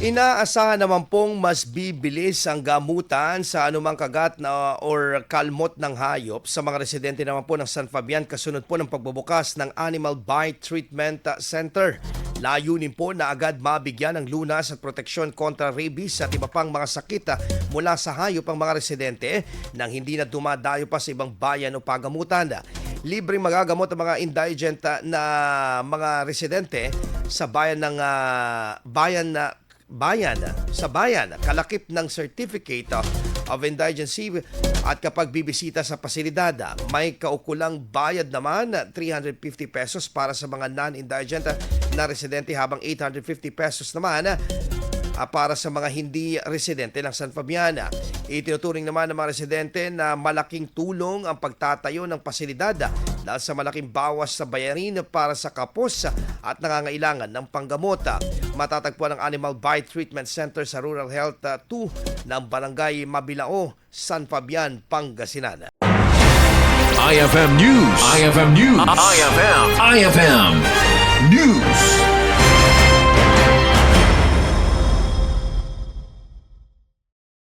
Inaasahan naman pong mas bibilis ang gamutan sa anumang kagat na or kalmot ng hayop sa mga residente naman po ng San Fabian kasunod po ng pagbubukas ng Animal Bite Treatment Center. Layunin po na agad mabigyan ng lunas at proteksyon kontra rabies at iba pang mga sakit mula sa hayop ang mga residente nang hindi na dumadayo pa sa ibang bayan o pagamutan. Libreng magagamot ang mga indigent na mga residente sa bayan ng bayan, kalakip ng Certificate of Indigency at kapag bibisita sa pasilidad, may kaukulang bayad naman 350 pesos para sa mga non-indigent na residente habang 850 pesos naman para sa mga hindi residente ng San Fabian. Itinuturing naman ng mga residente na malaking tulong ang pagtatayo ng pasilidad dahil sa malaking bawas sa bayarin para sa kapos at nangangailangan ng panggamot. Matatagpuan ang Animal Bite Treatment Center sa Rural Health 2 ng Barangay Mabilao, San Fabian, Pangasinan. IFM News. IFM News. IFM News.